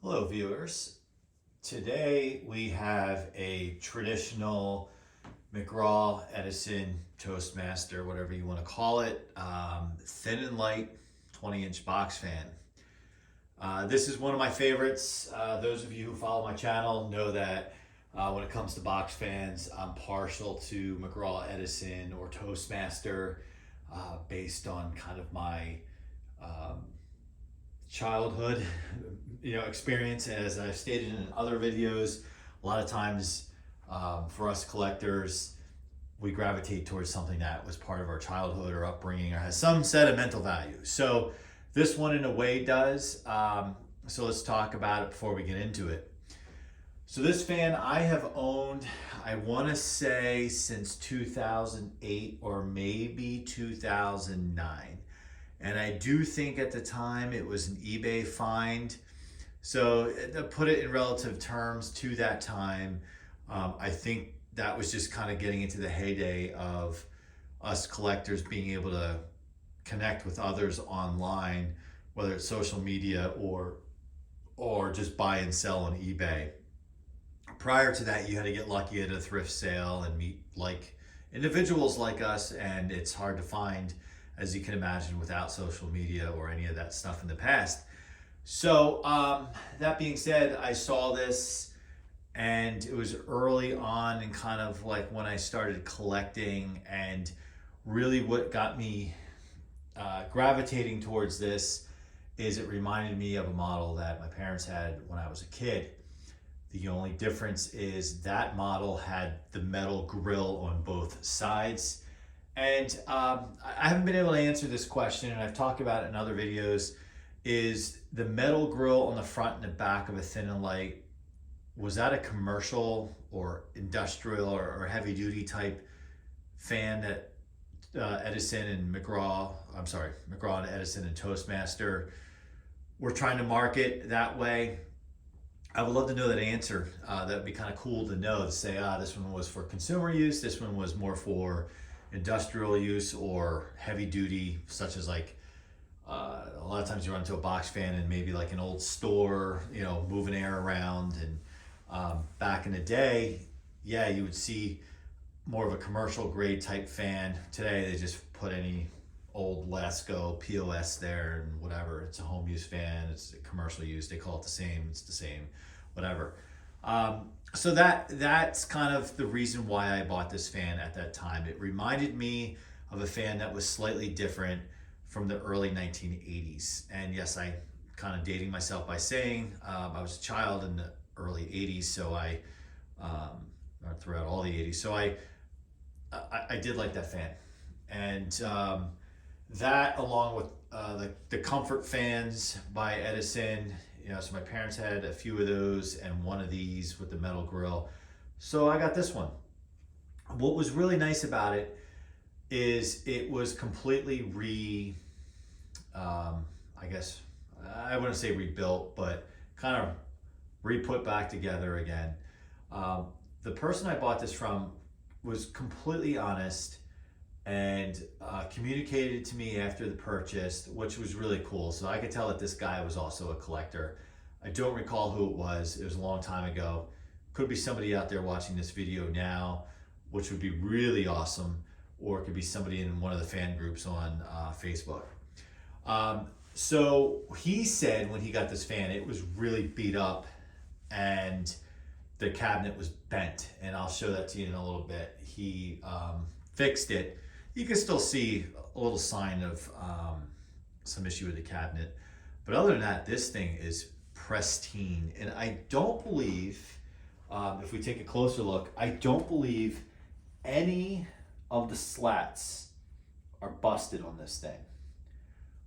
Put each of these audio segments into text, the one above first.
Hello viewers. Today we have a traditional McRae Edison Toastmaster, whatever you want to call it, thin and light 20-inch box fan. This is one of my favorites. Those of you who follow my channel know that when it comes to box fans, I'm partial to McRae Edison or Toastmaster based on kind of my childhood experience. As I've stated in other videos, a lot of times for us collectors, we gravitate towards something that was part of our childhood or upbringing or has some sentimental value. So this one in a way does. So let's talk about it before we get into it. So this fan I have owned, I want to say since 2008 or maybe 2009. And I do think at the time it was an eBay find. So to put it in relative terms to that time, I think that was just kind of getting into the heyday of us collectors being able to connect with others online, whether it's social media or just buy and sell on eBay. Prior to that, you had to get lucky at a thrift sale and meet like individuals like us, and it's hard to find, as you can imagine, without social media or any of that stuff in the past. So that being said, I saw this and it was early on and kind of like when I started collecting, and really what got me gravitating towards this is it reminded me of a model that my parents had when I was a kid. The only difference is that model had the metal grill on both sides. And I haven't been able to answer this question, and I've talked about it in other videos. Is the metal grill on the front and the back of a thin and light, was that a commercial or industrial or heavy duty type fan that McRae and Edison and Toastmaster were trying to market that way? I would love to know that answer. That would be kind of cool to know, to say, this one was for consumer use, this one was more for industrial use or heavy duty, such as like a lot of times you run into a box fan and maybe like an old store, moving air around. And back in the day, yeah, you would see more of a commercial grade type fan. Today they just put any old Lasco POS there and whatever. It's a home use fan, it's a commercial use, they call it the same, it's the same, whatever. So that's kind of the reason why I bought this fan at that time. It reminded me of a fan that was slightly different from the early 1980s. And yes, I kind of dating myself by saying I was a child in the early 80s, so or throughout all the 80s. So I did like that fan. And that, along with the comfort fans by Edison, so my parents had a few of those and one of these with the metal grill. So I got this one. What was really nice about it is it was completely I guess, I wouldn't say rebuilt, but kind of re-put back together again. The person I bought this from was completely honest and communicated to me after the purchase, which was really cool. So I could tell that this guy was also a collector. I don't recall who it was. It was a long time ago. Could be somebody out there watching this video now, which would be really awesome. Or it could be somebody in one of the fan groups on Facebook. So he said when he got this fan, it was really beat up and the cabinet was bent. And I'll show that to you in a little bit. He fixed it. You can still see a little sign of some issue with the cabinet. But other than that, this thing is pristine. And I don't believe, if we take a closer look, I don't believe any of the slats are busted on this thing,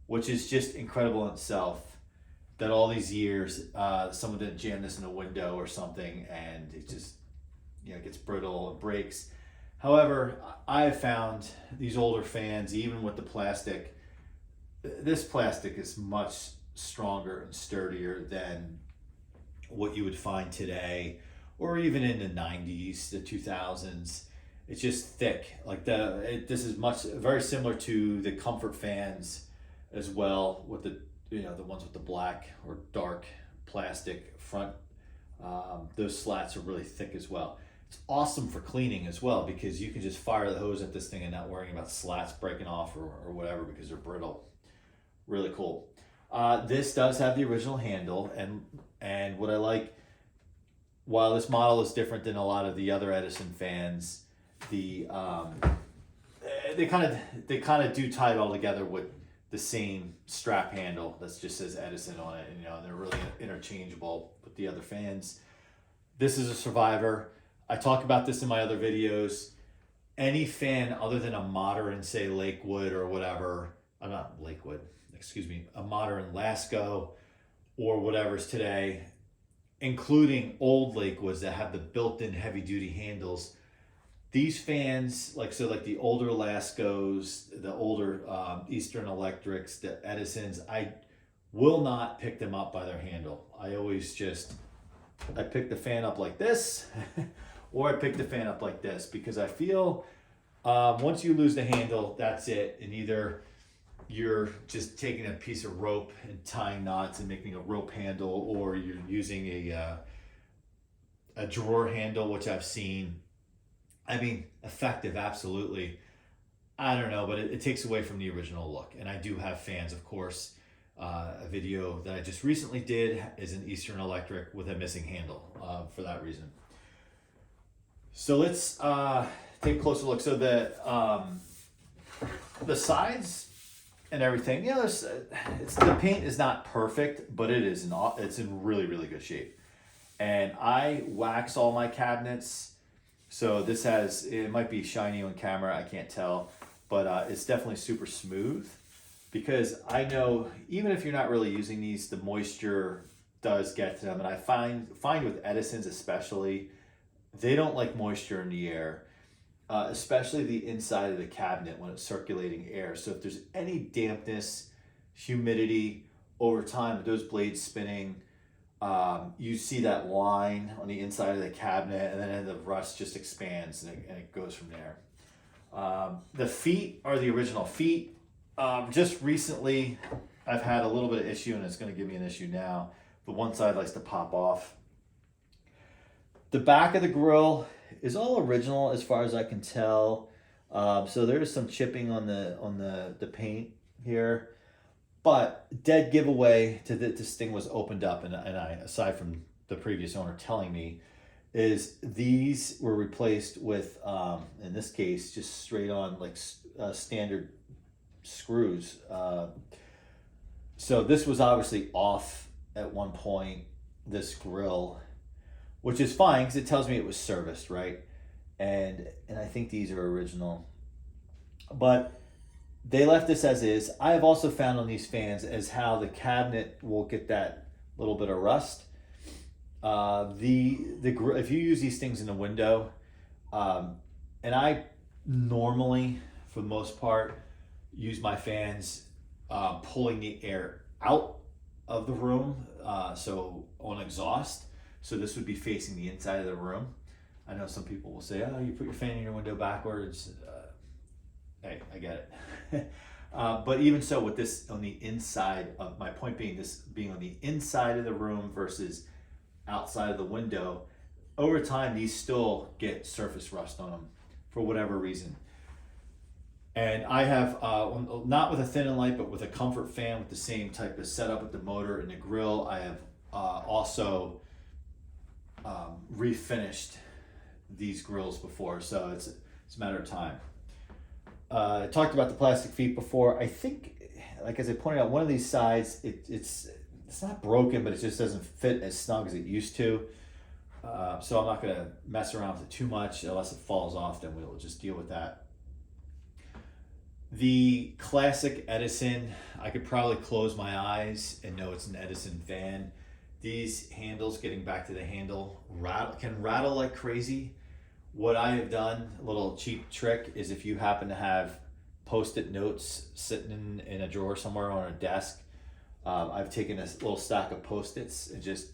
which is just incredible in itself, that all these years, someone didn't jam this in a window or something and it just gets brittle and breaks. However, I have found these older fans, even with the plastic, this plastic is much stronger and sturdier than what you would find today, or even in the 90s, the 2000s. It's just thick. Like this is very similar to the comfort fans as well, with the the ones with the black or dark plastic front. Those slats are really thick as well. It's awesome for cleaning as well because you can just fire the hose at this thing and not worrying about slats breaking off or whatever because they're brittle. Really cool. This does have the original handle, and what I like, while this model is different than a lot of the other Edison fans, they kind of do tie it all together with the same strap handle that just says Edison on it, and they're really interchangeable with the other fans. This is a survivor. I talk about this in my other videos. Any fan other than a modern, say Lakewood or whatever, not Lakewood, excuse me, a modern Lasco or whatever's today, including old Lakewoods that have the built-in heavy-duty handles. These fans, like the older Lascos, the older Eastern Electrics, the Edisons, I will not pick them up by their handle. I pick the fan up like this, or I pick the fan up like this, because I feel once you lose the handle, that's it. And either you're just taking a piece of rope and tying knots and making a rope handle, or you're using a drawer handle, which I've seen. I mean, effective, absolutely. I don't know, but it takes away from the original look. And I do have fans, of course. A video that I just recently did is an Eastern Electric with a missing handle for that reason. So let's take a closer look. So the sides and everything, the paint is not perfect, but it's in really, really good shape. And I wax all my cabinets. So it might be shiny on camera, I can't tell, but it's definitely super smooth, because I know even if you're not really using these, the moisture does get to them. And I find with Edisons especially, they don't like moisture in the air, especially the inside of the cabinet when it's circulating air. So if there's any dampness, humidity over time with those blades spinning, you see that line on the inside of the cabinet, and then the rust just expands and it goes from there. The feet are the original feet. Just recently, I've had a little bit of issue, and it's going to give me an issue now. The one side likes to pop off. The back of the grill is all original as far as I can tell. So there's some chipping on the paint here. But dead giveaway to this thing was opened up, and I, aside from the previous owner telling me, is these were replaced with, in this case, just straight on standard screws. So this was obviously off at one point, this grill, which is fine because it tells me it was serviced, right? And I think these are original. But they left this as is. I have also found on these fans as how the cabinet will get that little bit of rust. If you use these things in the window, and I normally, for the most part, use my fans pulling the air out of the room, so on exhaust. So this would be facing the inside of the room. I know some people will say, "Oh, you put your fan in your window backwards." Hey, I get it. But even so, with this on the inside of, my point being, this being on the inside of the room versus outside of the window, over time these still get surface rust on them for whatever reason. And I have, not with a Thin Light, but with a comfort fan with the same type of setup with the motor and the grill, I have also refinished these grills before, so it's a matter of time. I talked about the plastic feet before. I think, like as I pointed out, one of these sides, it's not broken, but it just doesn't fit as snug as it used to. So I'm not going to mess around with it too much unless it falls off, then we'll just deal with that. The classic Edison, I could probably close my eyes and know it's an Edison fan. These handles, getting back to the handle, can rattle like crazy. What I have done, a little cheap trick, is if you happen to have Post-it notes sitting in a drawer somewhere on a desk, I've taken a little stack of Post-its and just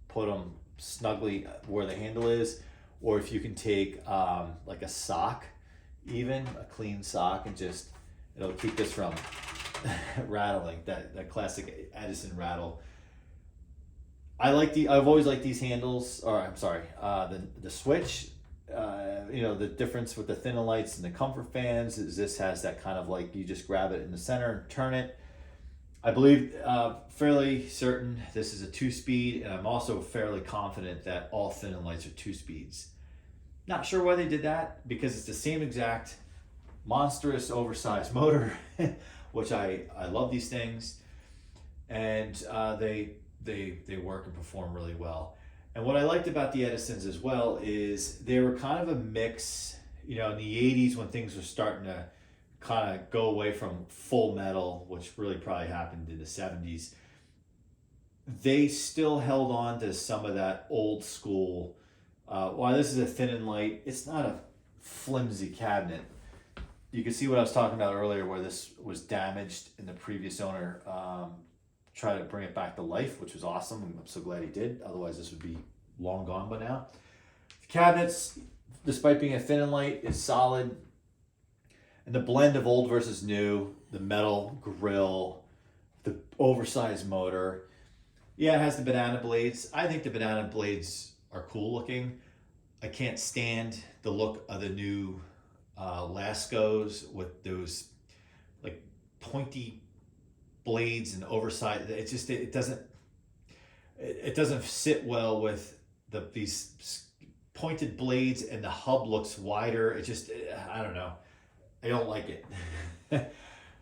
put them snugly where the handle is. Or if you can take like a sock, even a clean sock, and just, it'll keep this from rattling, that classic Edison rattle. I've always liked these handles, or I'm sorry, the switch. You know, the difference with the thinner lights and the comfort fans is this has that kind of like, you just grab it in the center and turn it. I believe, fairly certain this is a 2-speed, and I'm also fairly confident that all thin lights are 2 speeds. Not sure why they did that, because it's the same exact monstrous oversized motor, which I love these things, and they work and perform really well. And what I liked about the Edisons as well is they were kind of a mix, you know, in the 80s when things were starting to kind of go away from full metal, which really probably happened in the 70s. They still held on to some of that old school. While this is a thin light, it's not a flimsy cabinet. You can see what I was talking about earlier, where this was damaged and the previous owner tried to bring it back to life, which was awesome. I'm so glad he did. Otherwise, this would be long gone by now. The cabinets, despite being a thin light, is solid. And the blend of old versus new, the metal grill, the oversized motor. Yeah, it has the banana blades. I think the banana blades are cool looking. I can't stand the look of the new Lascos with those like pointy blades and oversized. It just it doesn't sit well with these pointed blades, and the hub looks wider. It just, I don't know. I don't like it.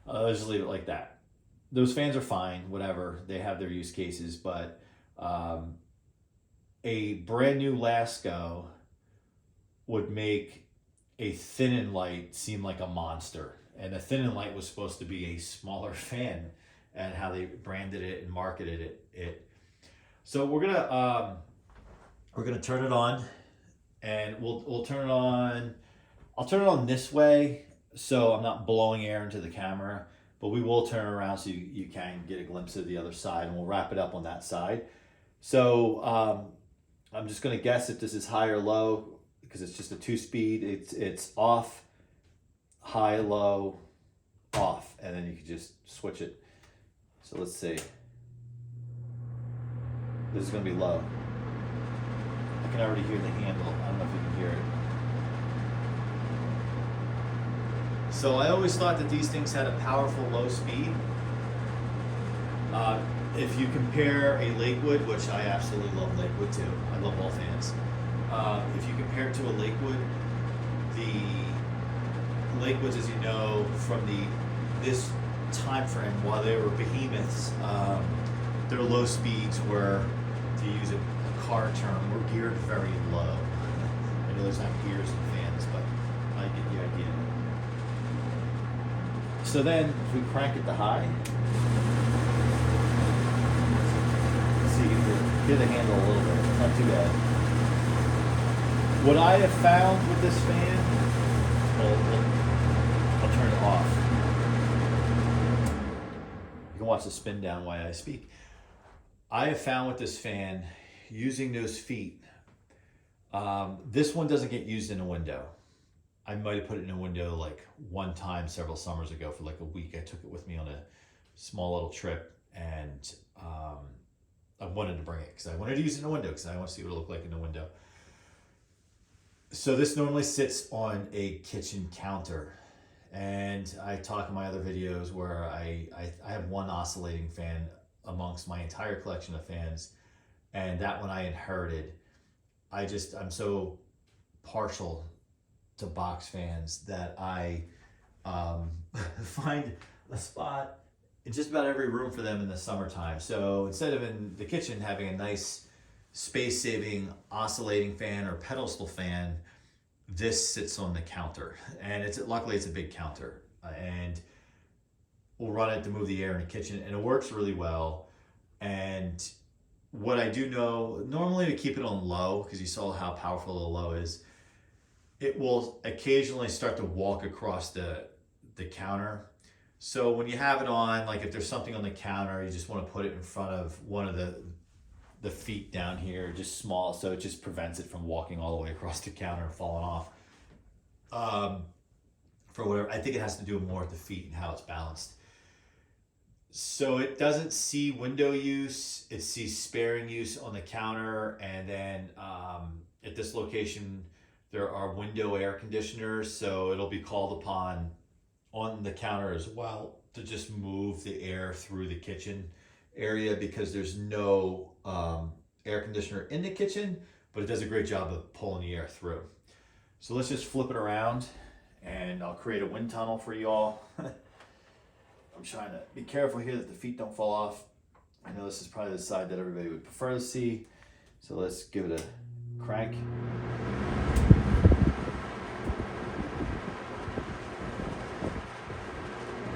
I'll just leave it like that. Those fans are fine, whatever. They have their use cases, but a brand new Lasco would make a thin light seem like a monster. And a thin light was supposed to be a smaller fan, and how they branded it and marketed it. So we're gonna turn it on, and we'll turn it on. I'll turn it on this way, so I'm not blowing air into the camera, but we will turn it around so you can get a glimpse of the other side, and we'll wrap it up on that side. So I'm just gonna guess if this is high or low, because it's just a 2-speed. It's off, high, low, off, and then you can just switch it. So let's see. This is gonna be low. I can already hear the handle. I don't know if you can hear it. So I always thought that these things had a powerful low speed. If you compare a Lakewood, which I absolutely love Lakewood too. I love all fans. If you compare it to a Lakewood, the Lakewoods, as you know, from this time frame, while they were behemoths, their low speeds were, to use a car term, were geared very low. I know there's not gears and fans, but I get the idea. So then, if we crank it to high, let's see, you can hear the handle a little bit. It's not too bad. What I have found with this fan, I'll turn it off. You can watch the spin down while I speak. I have found with this fan, using those feet, this one doesn't get used in a window. I might have put it in a window like one time several summers ago for like a week. I took it with me on a small little trip, and I wanted to bring it because I wanted to use it in a window because I want to see what it looked like in a window. So this normally sits on a kitchen counter, and I talk in my other videos where I have one oscillating fan amongst my entire collection of fans, and that one I inherited. I'm so partial to box fans that I find a spot in just about every room for them in the summertime. So instead of in the kitchen having a nice space-saving oscillating fan or pedestal fan, this sits on the counter, and luckily it's a big counter, and we'll run it to move the air in the kitchen, and it works really well. And what I do know, normally to keep it on low, because you saw how powerful the low is, it will occasionally start to walk across the counter. So when you have it on, like if there's something on the counter, you just want to put it in front of one of the feet down here, just small, so it just prevents it from walking all the way across the counter and falling off. For whatever, I think it has to do more with the feet and how it's balanced. So it doesn't see window use, it sees sparing use on the counter, and then at this location there are window air conditioners, so it'll be called upon on the counter as well to just move the air through the kitchen area because there's no air conditioner in the kitchen, but it does a great job of pulling the air through. So let's just flip it around and I'll create a wind tunnel for you all. I'm trying to be careful here that the feet don't fall off. I know this is probably the side that everybody would prefer to see. So let's give it a crank.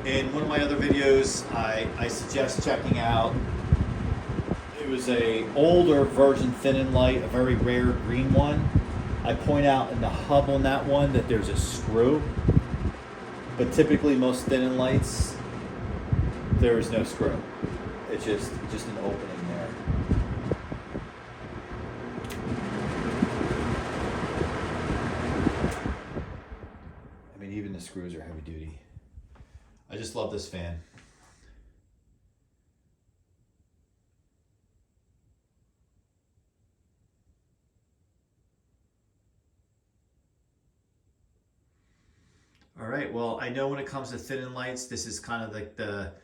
In one of my other videos, I suggest checking out, it was a older version Thin Light, a very rare green one. I point out in the hub on that one that there's a screw, but typically most Thin Lights, there is no screw. It's just an opening there. I mean, even the screws are heavy duty. I just love this fan. All right, well, I know when it comes to Thin Lights, this is kind of like the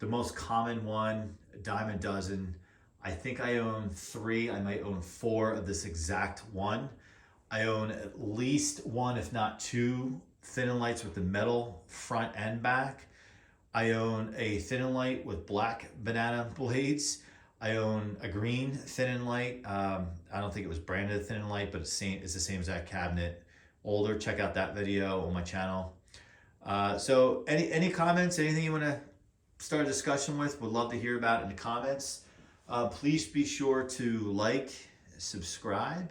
most common one, a dime a dozen. I think I own 3, I might own 4 of this exact one. I own at least 1, if not 2, Thin Lights with the metal front and back. I own a Thin Light with black banana blades. I own a green Thin Light. I don't think it was branded Thin Light, but it's the same exact cabinet. Older, check out that video on my channel. So any comments, anything you want to start a discussion with, would love to hear about it in the comments. Please be sure to like, subscribe.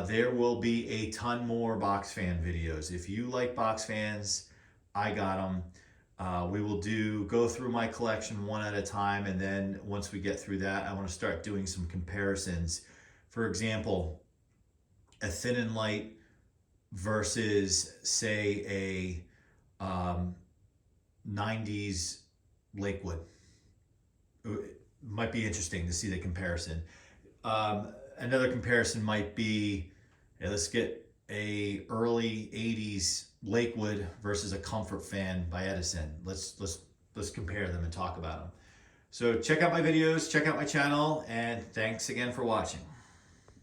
There will be a ton more box fan videos. If you like box fans, I got them. We will go through my collection one at a time, and then once we get through that, I want to start doing some comparisons. For example, a Thin Light versus, say, a 90s Lakewood. It might be interesting to see the comparison. Another comparison might be, let's get a early 80s Lakewood versus a comfort fan by Edison. Let's compare them and talk about them. So check out my videos, check out my channel, and thanks again for watching.